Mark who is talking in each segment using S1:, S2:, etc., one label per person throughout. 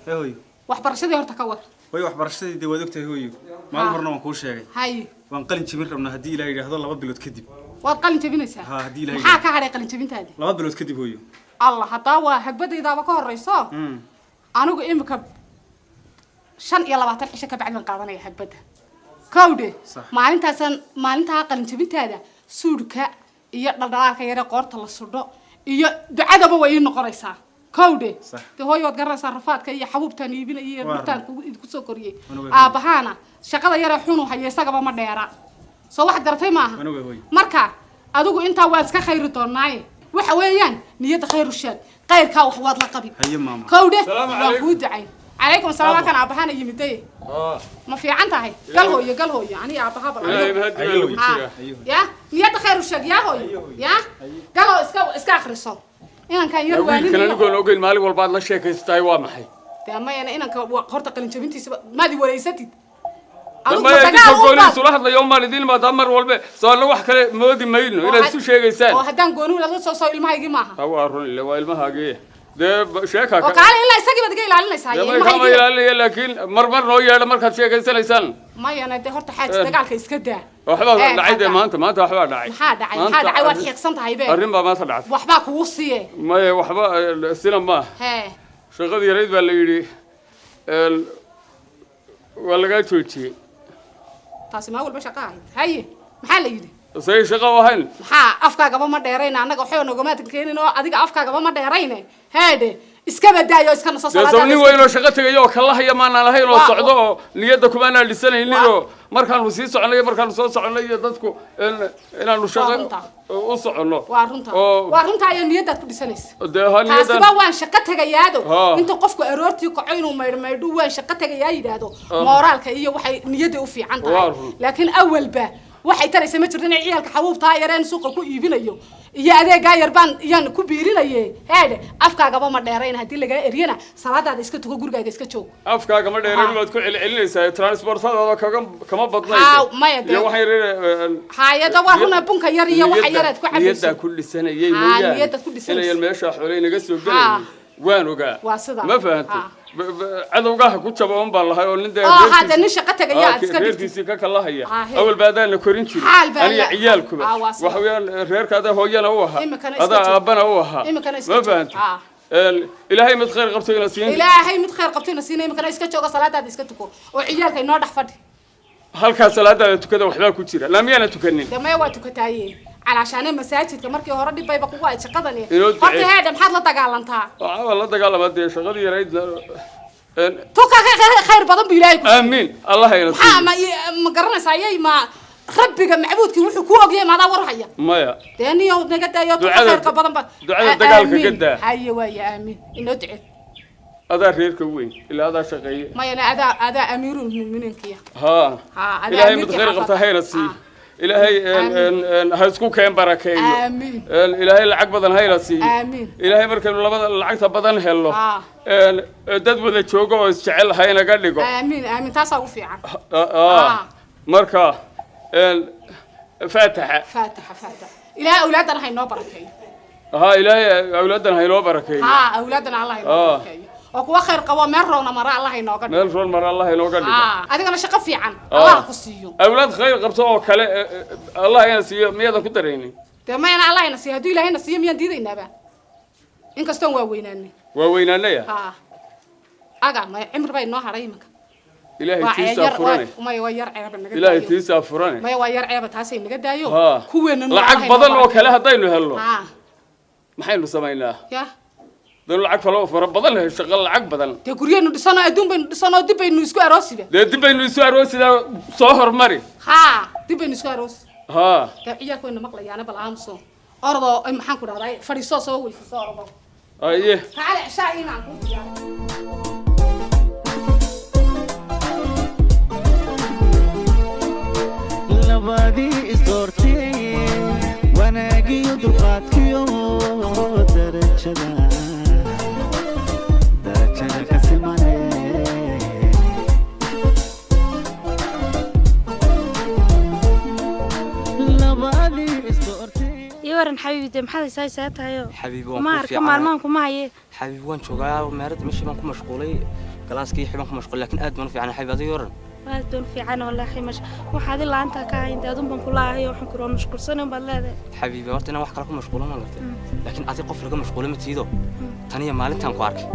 S1: هوي waxbarashadii horta ka war way waxbarashadii dawad ogtahay hooyo maalin horna waan ku sheegay hay waan qalin jabin rabnaa hadii ilaahay yiraahdo 2 bilood kadib waad qalin jabinaysaa ha hadii ilaahay maxaa ka haray qalin jabintaadi 2 bilood kadib hooyo allah hadaa waa hagbadaydaaba ka horeyso anigu imika 25 cisho ka bacdan qaadanaya hagbada kawde maalinta qalin jabintaada suudka iyo dhaldhalaalka yare qoorta la sudho iyo ducadaba way noqonaysaa كودي تهوي وتقرر صرفات كي حبوبتان يبين يبرتان كوسو كوريه بهانا شقada yara xunu hayeysagaba ma dheera soo wax gartay maaha marka adigu inta waa iska khayr doonay waxa weeyaan niyada khayr u sheeg qayrka wax waad la qabi kowde waa ku ducay عليكم السلام كان أبهانا يمديه ما في عنتها قال هو يعني أبها بلا يا نيات خير الشق يا هو يا قالوا اسكا آخر الصوم إن كان يرواني
S2: كنا نقول مالي والبعض لا شيء كيستاي وامحي
S1: تمام يعني إن كهرت قلنا شبنتي ما دي ولا يستي
S2: ما يقولون صلاح الله يوم ما ندين ما دمر والب صار له واحد كله مودي ماينه إلى سو شيء كيسان
S1: وهدان قانون لا صو الماء يجي معها
S2: هو أرون اللي هو الماء يجي ده شيء كذا
S1: وقال إلا يسقي بدك يلا لنا ساي
S2: ما يلا لكن مر نويا لما كان شيء كيسان يسان
S1: ما أنا ده هرت حاجة تقال كيس كده
S2: وحبا العيد ما أنت وحبا العيد
S1: هذا عوض يقسم تهيبه
S2: الرمبا ما طلعت
S1: وحباك وصيه
S2: ما وحبا السينما ما شغل يريد ولا يري ولا قاعد توجي
S1: تاسي ما أقول بس قاعد هاي محل يدي
S2: سوي شقة وهن
S1: أفكار قبل ما ديرين أنا قحيو نقومات كيني نو أديك أفكار قبل ما ديرين هذا إسكاب دايو إسكان نص صلاة
S2: يسوني وينو شقة تجيو كله هي ما أنا لهي لو صعدوا نيدكم أنا لسنة إني مركان وسيس على مركان صوص على يدتكم إن أنا نشقة وصعنا وارنتا يا نيدك لسنة ده هنيدا حسب وين شقة تجيادو أنتوا قفكوا إرورتي قعينوا ما يدو وين شقة تجيادو مورالك هي وحي نيده وفي عنها لكن أول به waxay taray sama jireen ciyalka xabuubta yareen suuqa ku iibinayo iyo adeega yarbaan iyaan ku biirinayay heede afkaaga ma dheerayn hadii laga eriyana salaadaada iska tugo gurigaaga iska joog afkaaga ma dheerayn waad ku celcelinaysaa transportada kama badnayso iyo waxay
S1: hayada waruna bunka yar iyo waxa yaraad ku cabayso
S2: niyada ku dhisanayay mooyaan niyada ku dhisanayay meesha xoolay naga soo galay وانوغا
S1: واسدا
S2: ما فهمت عدوغا ku jabon baan lahay oo nin
S1: hada nin shaqo tagaya iska
S2: reerkiisii ka kala haya awal baadaan korin jiray aniga ciyaalkuba waxa weeyaan reerkaada hooyana u ahaa ada aabana u ahaa ma fahant ilaahay mid khayr qabto ina siin ilaahay mid khayr qabto ina siin imkana iska jooga salaadaada iska tuko oo ciyaalka inoo dhax fadhi halka salaadaada tukada waxba ku jira laamiyana tukanin damay waa tukataaye علشان مساجد كمركي هورا دي بايبا كوغا شقدني horta heeda maxaad la dagaalantaa la dagaalamada shaqadii yareyd توكا خير بدن بيلاي امين الله يرضى ما garanaysa ayay ma rabbiga macbuudkii wuxuu ku ogyahay maada war haya maya deeniyo naga daayo khayr ka badan ba ducada dagaalka gada haye waaya aamin inoo ducee adaa reerka weyn ilaa adaa shaqeeye maya adaa amiirul muuminiinkiya ha ilaahay mid khayr qabta hayrasi إلهي هسكو كان بركة آمين إلهي العقب بدن هاي راسي آمين إلهي مركب العقب بدن هلو دد بدن شوقه ويشعل هاي نقلقه آمين آمين تصوف في عن مركب فاتحة إلهي أولادنا هاي نو بركة إلهي أولادنا هاي نو بركة أولادنا الله ينو بركة وكوا خير قوا مرة مرة الله ينوقد مرة الله ينوقد هذا أنا شقف في عن الله قصيو أولاد خير قبضوا كلا الله ينسيه ميدا كتريني تمام أنا الله ينسيه هدول هنا ينسيه مين ديدين نبا إنك استون وويناني يا أجا ما عمر باي نوح رأيمك إلهي تيسا فراني وما يوير عيب إلهي تيسا فراني ما يوير عيب تحسين نقد دايو كوين لعق بدل وكلها داينو هلو ما حلو سمعنا يا دول العقب فلو فربضن له شغل العقب بدن تقولين دسنا أدون بين دسنا دي بين نسكو أروسي ده لا دي بين نسكو أروسي ده صهر مري دي بين نسكو أروسي كأياك وين مقلة يعني بالعامسو أرض أم حنكر هذا فريسو سوي صار أيه تعال عشاء هنا
S3: لبادي إستورتي وأنا جيد وقاتكيو درجة
S4: يورن حبيبي محل سايسات هايو
S5: حبيبي
S4: وماركم معي
S5: حبيبي وان شوغا مارد مشي بان كمشغولي كلاسكي حبان كمشغول لكن اد من في عنا حبيبي يورن
S4: اد في عنا والله مش waxaad ila anta ka inta adun ban kulaahay waxaan ku roon mashquulsan baan leedahay
S5: حبيبي horta inaan wax kala ku mashquulan ma lagtay laakiin aad qof laga mashquulay ma tiido taniya maalintan ku arkay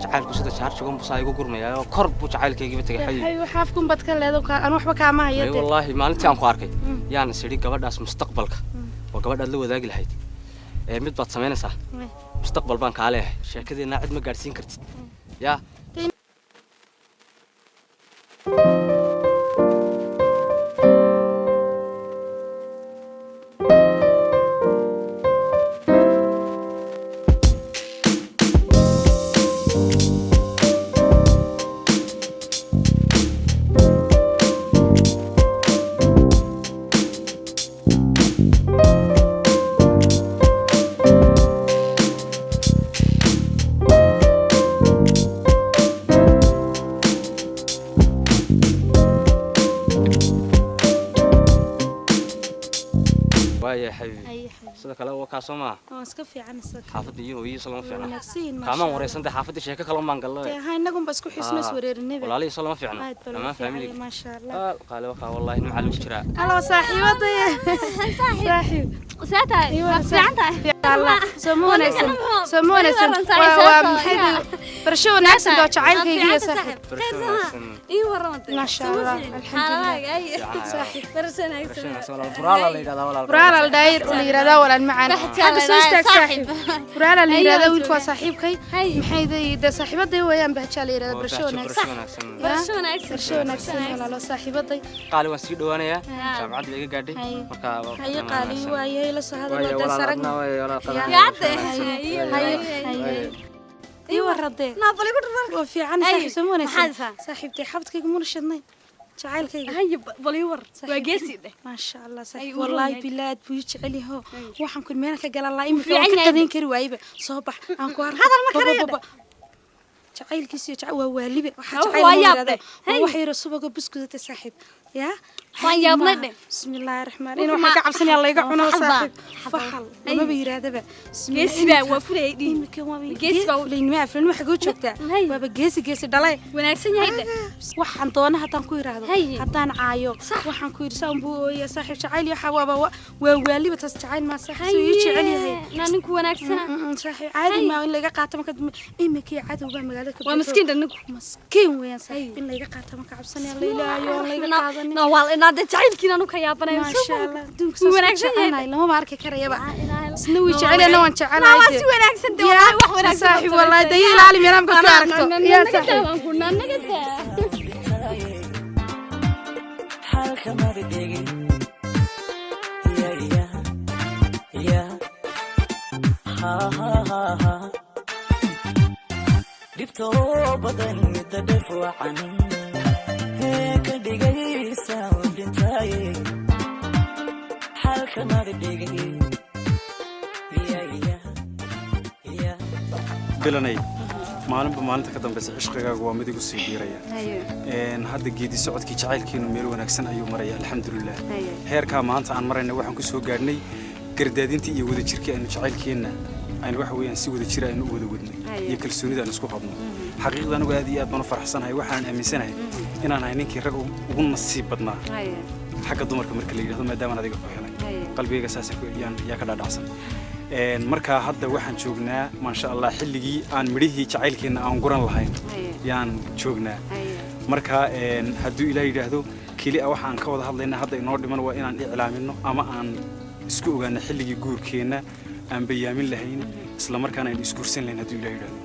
S5: jacaylku sida charge-gon busaa igu gurmayaa kor buu jacaylkayga tagay xayi
S4: ay waxaafkum bad ka leedahay aan waxba ka ma hayay
S5: wallahi maalintan ku arkay yaan siri gabadhaas mustaqbalka وقبل أدلو ذاك الحيد مد بات سمينا صح مستقبل بانك عليه شركة ناعد ما قارسين كرت يا يا حبيبي صدق الله وكاسوما
S4: اسكفي عن الصدق
S5: حافظي وهي سلام فعنا كمان وريسنت حافظي شيكه كلام ما قال
S4: هاي نقوم بس كحسنس ورير النبي
S5: والله سلام فعنا ما فاهمني
S4: ما شاء الله
S5: قال وقع والله انه معلوش جرا
S4: الله صاحبتي صاحب
S6: وساتها فيعنتها
S4: الله سمونا ومحيد برشو ناس دو جعيلك يجي صاحب
S6: اي ورمت
S4: ما شاء الله الحمد لله
S6: صاحب برشنا
S4: برالا الداير اللي يرادا ولا معنا هذا سوستك صاحب برالا اللي يرادا ويلكوا صاحبكي محيد ده صاحبتي ويان بهجا اللي يرادا برشونا ولا صاحبتي
S5: قال وان سي دhowaanaya jaamacad la iga gaadhay marka
S4: hay qaali waayay la soo hadal wada saragna اي ورده
S6: ما بلي كنت
S4: وفي عن صاحب سمونه صاحبتي حبتك مرشدني جعلك
S6: هي بلي ور واجيسي
S4: ما شاء الله صاحب والله بلاد بيجعلي هو waxaan ku meel ka gal Allah in ka qadin kari waayba soo bax aan ku
S6: hadal ma kariyo
S4: jacaylkiisa waa waalibe waxa jacayl wax yar subaga buskudada saaxib يا
S6: وان يابنا
S4: بسم الله الرحمن الرحيم waxaan ka cabsanaya la iga cuno saaxiib faxal ma biiraadaba
S6: geesiba waa fuleeydi
S4: geesiba leeyma afran waxa ku joogtaa waaba geesi dhalay
S6: wanaagsan yahay
S4: waxaan doona hadan ku yiraahdo hadan caayo waxaan ku yirsan buu iyo saaxiib jacayl iyo xawaaba waa waliba tas jacayl ma saaxiib soo jecel yahay
S6: ninku wanaagsan
S4: saaxiib caadi ma in laga qaato marka imikii cadowga magaalada ka
S6: waa miskiin dhanku
S4: miskiin weeyaan saaxiib in laga qaato marka cabsanaya leeyahay laga qaadan
S6: no wal inaad jacaylkiina anu ka yaabanayo
S4: ما شاء الله دونك سو wanaagsan yahay lama ma arki karayaba isna way jecelana waan jecelahay
S6: waa si wanaagsan de wax wanaagsan
S4: saaxiib wallahi day ilaali meelam ka aragto ya saaxiib
S6: waan ku naanaga
S3: halka ma dhigin ya ha dibto badan tadaf wacan ka dhigaysa dhintay halka ma dhigin
S7: bilanay maalinba maalinta ka dambaysa cishqigaagu waa mid igu sii dhiiraya hadda geedi socodkii jacaylkiinu meel wanaagsan ayuu maraya alxamdulilah heerkaa maanta aan marayna waxaan ku soo gaadhnay gardaadintii iyo wadajirkii aynu jacaylkeenna aynu waxa weeyaan si wadajir aynu u wada wadnay iyo kalsoonida aan isku qabno xaqiiqda anigu aad iyo aad baan u faraxsanahay waxaan aaminsanahay inaan ahay ninkii rag ugu nasiib badnaa xagga dumarka marka la yidhaahdo maadaama adiga ku helay qalbigayga saas yaa ka dhaadhacsan marka hadda waxaan joognaa maasha Allah xilligii aan midhihii jacaylkeena aan guran lahayn yaan joognaa marka hadduu ilaahay yiraahdo kaliya waxaan ka wada hadlaynaa hadda inoo dhiman waa inaan iclaamino ama aan isku ogaano xilligii guurkeena aan bayaamin lahayn isla markaana aan isguursan lahayn hadduu ilaahay yiraahdo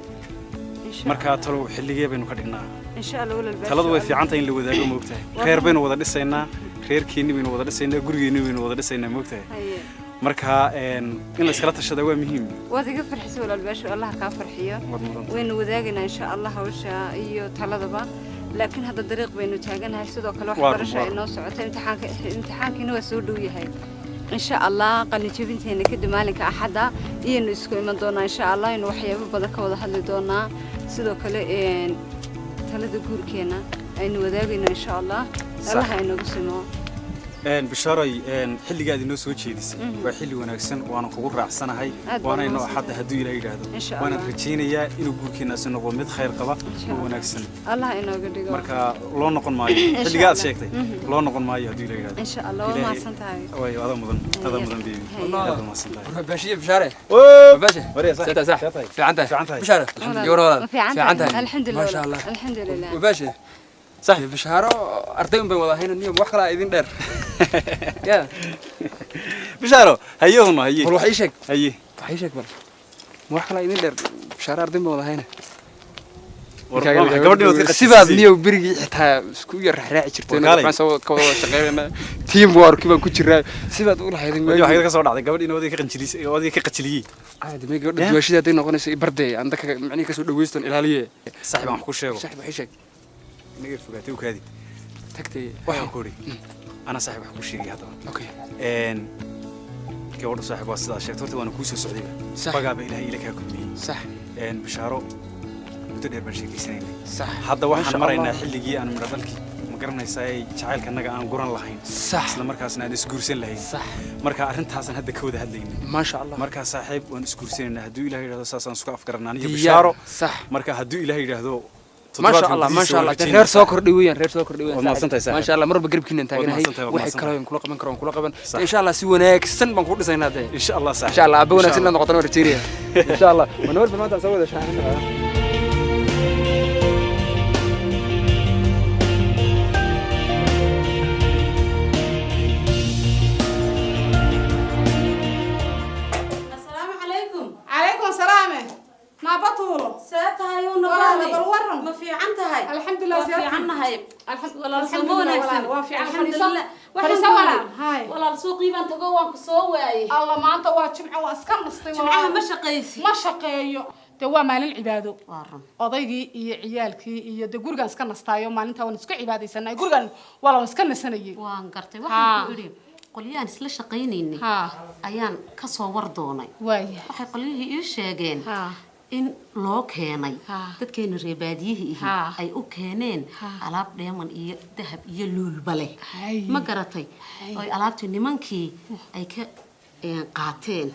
S7: marka talo xilligee baynu ka dhignaa insha Allah taladu way fiican tahay in la wadaago moogtahay reer baynu wada dhisaynaa reerkeeni baynu wada dhisaynaa gurigeeni baynu wada dhisaynaa moogtahay marka in la iskala tashada waa muhiim
S8: waad iga farxisay walaal baasho Allah ka farxiyo waynu wadaagina insha Allah hawsha iyo taladaba laakiin hadda dariiq baynu taaganahay sidoo kale wax barasho ay noo socoto imtixaankiina waa soo dhow yahay insha Allah qalin jabinteena kadib maalinka axada iyanu isku iman doonaa insha Allah inuu waxyaabo badan ka wada hadli doonaa sidoo kale talada guurkeena aynu wadaagina insha Allah Allah ay nagu simo
S7: bishaaray xilligaad inoo soo jeedisay waa xilli wanaagsan waana kugu raacsanahay waana inoo xadda hadduu ilaahay yiraahdo waana rajaynayaa inuu guurkeenaasi noqdo mid khayr qaba oo wanaagsan
S8: Allah inooga dhigo
S7: marka loo noqon maayo xilligaad sheegtay loo noqon maayo hadduu ilaahay yiraahdo
S8: insha Allah waa maasantahay
S7: way wada mudan beebi wada maasantahay
S9: baashiye bishaare baashe sata sax fiicantahay bishaare alxamdulillah
S8: alxamdulillah
S9: ma sha Allah
S8: alxamdulillah
S9: baashe صح بشهارة أرتين بين وضعين النيوم وحكلا إذن دير يا
S7: بشهارة هيهما هيه
S9: والله حيشك
S7: هيه
S9: حيشك بل وحكلا إذن دير بشهارة أرتين بين وضعين سبب نيو برجي حتى سكوير رحلة شرتين كمان سووا كوا شغالنا تيم وارك بان كتير سبب تقول هذين
S7: ما يو هيدا كسر عادي قبل إنه ودي كقنشلي ودي كقتشلي
S9: عادي ما يقول دواشي ده تين نقول نسي بردي عندك يعني كسر دويستون إلهية
S7: صاحب عم كوشة
S9: صاحب حيشك
S7: نقدر فقاتي وكادي
S9: تكتي
S7: واحد كوري أنا صاحب حكوشي هذا
S9: أوكي
S7: كورد صاحب واسطة شركتي وأنا كوسة سعودية بقى بإلهي لك هكذا
S9: صح
S7: بشارة مدير برشيكي سنين
S9: صح
S7: هذا واحد مرينا حلقي أنا مرادلك مقرنا يساي شعيل كنا عن قران لهين
S9: صح
S7: لمركز نادي سكورسين لهين
S9: صح
S7: مركز أرنت حسن هذا كود هذين
S9: ما شاء الله
S7: مركز صاحب وأنا سكورسين هدو إلهي هذا أساسا سكوا أفكارنا أنا بشارة
S9: صح
S7: مركز هدو إلهي هذا
S9: ما شاء الله ما شاء الله غير سوكر دويان ما شاء الله مرة بقرب كنا نتاجنا هاي واحد كلام كل قبل إن شاء الله سويناك سن بنقول زينا ده
S7: إن شاء الله صح
S9: إن شاء الله أبونا سننا نقطنا ورتيريا إن شاء الله ونور في ما تسوي ده شاهدنا
S1: السلام عليكم عليكم السلام ما بطولو
S6: ساتها يوم
S1: نبالي
S6: ما في عنتها
S1: الحمد لله
S6: في عنها
S1: الحمد
S6: والله
S1: الحمد
S6: سمو
S1: لله
S6: نكسن
S1: وافي
S6: الحمد لله
S1: فريسة ولا هاي
S6: والله سوقي بان تقوى كسوي
S1: الله ما أنت واجمع واسكن مستوى
S6: جمعها ما شقيسي
S1: ما شقيو توا مال العبادة أضيجي عيالكي يدقور جان سكن نستايو ما أنت ونسك عبادة سنة يقول جان والله نسكن سنة
S10: وانقرتي واحد يقولي قليان إسلا شقينيني أيان كسو وردوني
S1: واي
S10: waxay qoliyihii ii sheegeen in loo keenay dadkeena reer baadiyihii ay u keeneen alaab dheeman iyo dahab iyo luulba leh ma garatay oo alaabtii nimankii ay ka qaateen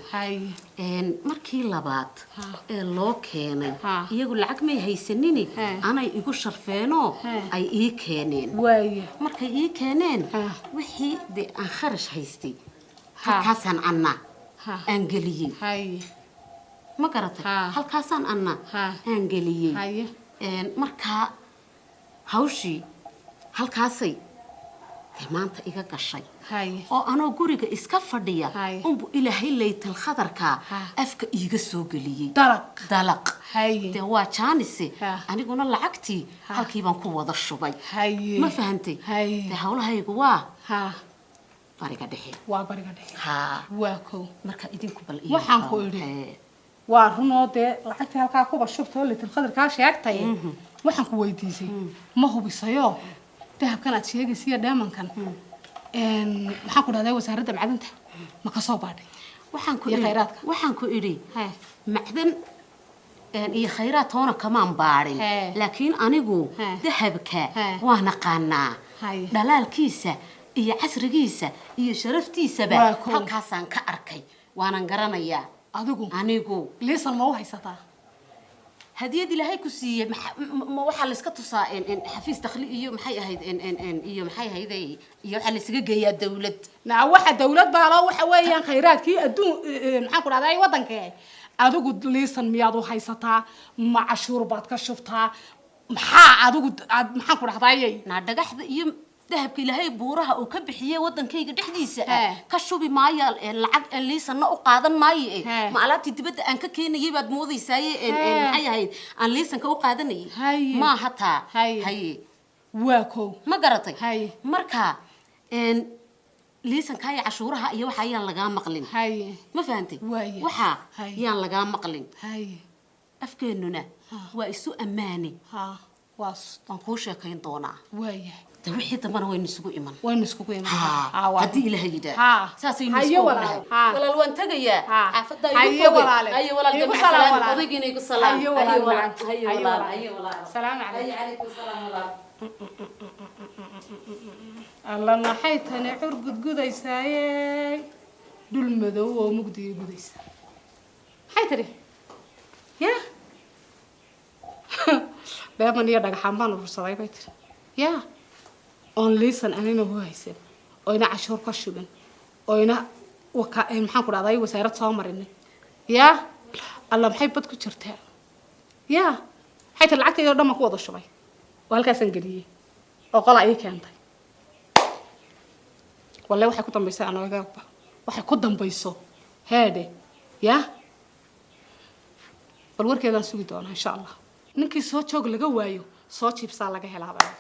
S10: markii labaad ee loo keenay iyagu lacag may haysanini anay igu sharfeenoo ay ii keeneen markay ii keeneen wixii dee aan kharash haystay halkaasaan anna aan geliyey ma garatay halkaasaan anna aan geliyey markaa hawshii halkaasay maanta iga gashay oo anoo guriga iska fadhiya unbu ilaahay laytal khadarka afka iiga soo geliyey dalaq dee waa jaanise aniguna lacagtii halkii baan ku wada shubay ma fahantay dee hawlahaygu waa bariga dhexe
S1: waa kow
S10: marka idinku bal
S1: waxaan ku idhi waa runoo dee lacagtii halkaa kuba shubtoo laytal khadarkaa sheegtay waxaan ku weydiisay ma hubisayo dahabkan aad sheegaysiiyo dheemankan maxaan ku dhahday wasaaradda macdanta ma ka soo baadhay
S10: waxaan ku idhi macdan iyo khayraad toona kamaan baadhin laakiin anigu dahabka waa naqaanaa dhalaalkiisa iyo casrigiisa iyo sharaftiisaba halkaasaan ka arkay waanan garanayaa anigu
S1: liisan ma u haysataa
S10: hadiyad ilaahay ku siiyay ma waxa la iska tusaa xafiis dakhli iyo maxay ahayd iyo maxay ahayd iyo waxa la isaga geeyaa dawlad
S1: waxa dawlad baa loo waxa weeyaan khayraadkii adduun maxaan ku dhahday wadankee adigu liisan miyaad u haysataa ma cashuur baad ka shubtaa maxaa adigu maxaan ku dhahday
S10: dhagaxda iyo dahabka ilaahay buuraha uu ka bixiyay wadankayga dhexdiisa ka shubi maayo lacag liisanna u qaadan maayo ma alaabtii dibadda aan ka keenayay baad moodaysaay maxay ahayd aan liisanka u qaadanayay ma hataa haye
S1: waa kow
S10: ma garatay marka liisanka iyo cashuuraha iyo waxa ayaan lagaa maqlin ma fahantay waxa ayaan lagaa maqlin afkeenuna waa isu ammaani waan kuu sheekayn doonaa wixii dambana waynu isugu iman haddii ilaaha yidhaa saasaynu isku ognahay walaal waan tegayaa xaafadda igu foge haye walaal jamacsalaan odaygiina igu salaam haye walaal
S1: salaamu
S10: calaykum salaam walaal
S1: alla maxay tani cur gudgudaysaaye dhul madow oo mugdiga gudaysa maxay tiri ya beeman iyo dhagaxaan baan urursaday bay tiri ya oon liisan anina u haysan oo ina cashuur ka shuban oo ina maxaan ku dhahday wasaarad soo marinay ya alla maxay bad ku jirtaa ya maxay tiri lacagtayda dhan ma ku wada shubay oo halkaasaan geliyey oo qola ii keentay wallahi waxay ku dambaysaa anagaaba waxay ku dambayso heede ya bal warkeedaan sugi doonaa insha allah ninkii soo joog laga waayo soo jiibsaa laga helaa baa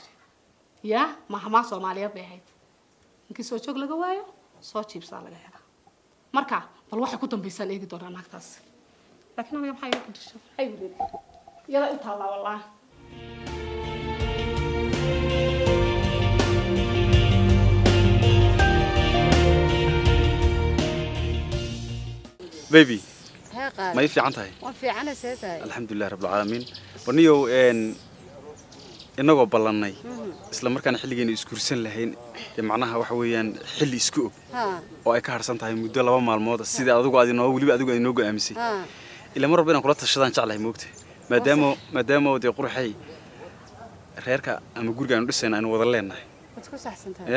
S1: ya mahmaa Soomaaliyeed bay ahayd ninkii soo joog laga waayo soo jiibsaa laga helaa marka bal waxay ku dambaysaa eegi doonaa naagtaas laakiin aniga maxay ku disho ay wada yada inta la wallahi
S7: baby ما يفي عنتها
S8: وفي عنا سيتها
S7: الحمد لله رب العالمين ونيو inagoo ballanay isla markaan xilligeena iskursan lahayn macnaha waxa weeyaan xilli isku og oo ay ka harsan tahay muddo 2 maalmood sida adigu aad inoo go'aamisay ila mar rabbi inaan kula tashadaan jeclahay moogtay maadaama wadii qurxay reerka ama guriga aan dhisayna aan wada leenahay
S8: wad ku saxsantahay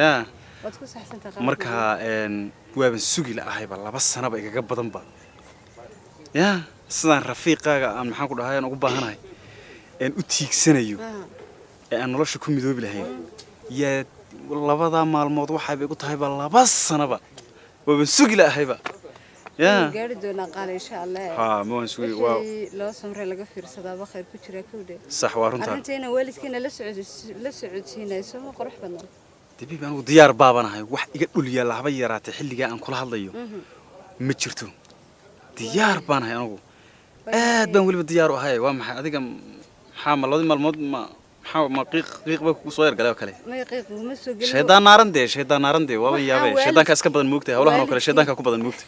S8: wad ku saxsantahay
S7: marka waaban sugi laahay 2 sano ba igaga badan ba sidaan rafiiqaaga aan maxaan ku dhahay aan ugu baahanahay u tiigsanayo aan nolosha ku midoobi lahayn yaa 2 maalmood waxay igu tahay 2 sanaba waa sugi laahayba
S8: gaari doona qaal insha Allah
S7: ma waan sugi waa
S8: loo samray laga fiirsadaa ba khayr ku jira kowde
S7: sax waa runta
S8: arrinteena waalidkeena la socodsiinayso ma qurux badan
S7: dibi baan u diyaar baabanahay wax iga dhuliya lahaba yaraatay xilliga aan kula hadlayo ma jirto diyaar baanahay anigu aad baan waliba diyaar u ahay waa maxay adiga maxaa ma 2 maalmood ما قيق بك صغير قالوا كله
S8: ما يقيق ما سوق
S7: شيطان نارندي وابا يابي شيطان كاسك بدن موقته هولهن كله شيطان كاكو بدن موقته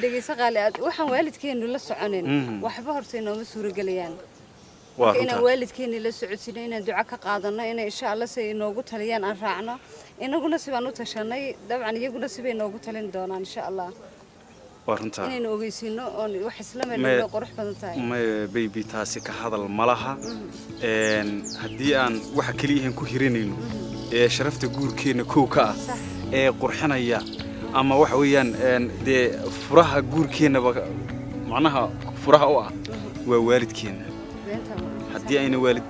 S8: dhegeysa qaali aad waxaan waalidkeenu la soconin waxba horta inooma suuragelayaan inaan waalidkeeni la socodsiino inaan duco ka qaadano in insha Allah si inoogu taliyaan aan raacno inaguna si baan u tashanay dabcan iyaguna si bay inoogu talin doonaan insha Allah
S7: warunta
S8: inaynu ogeysino oo wax isla meel qurux badan tahay
S7: ma baby taasi ka hadal malaha haddii aan waxa kaliya ku hirinayno sharafta guurkeena kooka qurxinaya ama waxa weeyaan de furaha guurkeena macnaha furaha oo waa waalidkeena haddii ayna waalid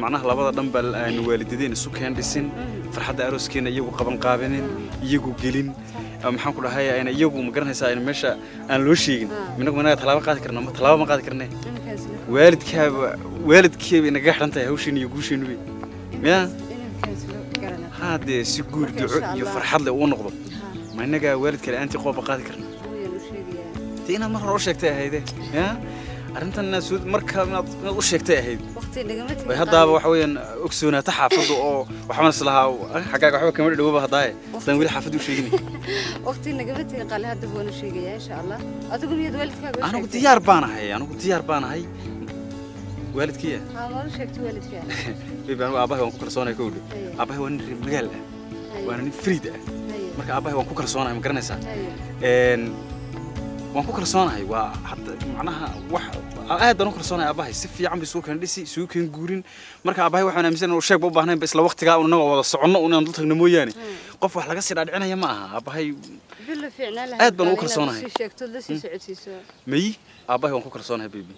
S7: macnaha labada dhanba ayna waalidadeen isu keen dhisin farxadda arooskeena iyagu qaban qaabinin iyagu gelin maxaan ku dhahay ayna iyagu ma garanaysaa in meesha aan loo sheegin minagu managa talaabo qaadi karna ma talaabo ma qaadi karnaa waalidkeeba inaga xidhantahay hawshin iyo guusheenu miya haddee si guur duco iyo farxad leh uu noqdo ma inaga waalidka la'aantii qooba qaadi karna dee inaad mar hore u sheegtay ahayde ya arrintan marka inaad u sheegtay ahayd way haddaaba waxa weeyaan ogsoonaata xaafadda oo waxaan islahaa xaggaaga waxba kama dhawaba haddaaye sidaan weli xaafadda u sheegin
S8: waqti nagama tegin qaali hadda waan u sheegayaa insha Allah adigu miyad waalidkaaga
S7: anigu diyaar baan ahay waalidkiya
S8: ma u sheegtay waalidka
S7: bibi anigu aabahay waan ku kalsoonahay kowdhe aabahay waa nin reer magaal ah waana nin friid ah marka aabahay waan ku kalsoonahay ma garanaysaa waan ku kalsoonahay waa hadda macnaha wax aad baan u kalsoonahay aabahay si fiican bay soo kan dhisi soo kan guurin marka aabahay waxaan aaminsan oo sheeg u baahnay isla waqtiga una wada soconno una dul tagno mooyaane qof wax laga sii dhaadhicinaya ma aha aabahay
S8: bilo fiicnaa
S7: aad baan u kalsoonahay
S8: si sheegto la sii socodsiiso
S7: may aabahay waan ku kalsoonahay baby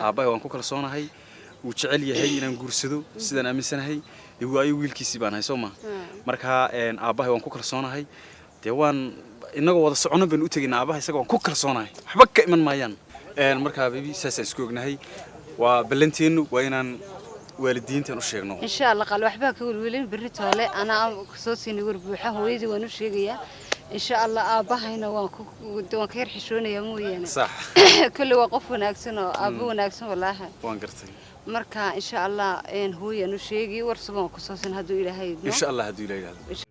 S7: aabahay waan ku kalsoonahay uu jecel yahay inaan guursado sidaan aaminsanahay igu ay wiilkiisii baan hay Soomaa marka aabahay waan ku kalsoonahay dee waan inagoo wada socono baan u tagnaa aabahay isaga waan ku kalsoonahay waxba ka iman maayaan marka baby saas isku ognahay waa balanteenu waa inaan waalidiintan u sheegno
S8: insha Allah qal waxba ka welwelin bari toole ana soo siinay warbuuxa hooyadii waan u sheegayaa insha Allah aabahayna waan ka yar xishoonaya mooyane
S7: sax
S8: kulli waa qof wanaagsan oo aabo wanaagsan walaaha
S7: waan gartay
S8: marka insha Allah hooyan u sheegi warsuban ku soo sin haduu ilaahay
S7: insha Allah haduu ilaahay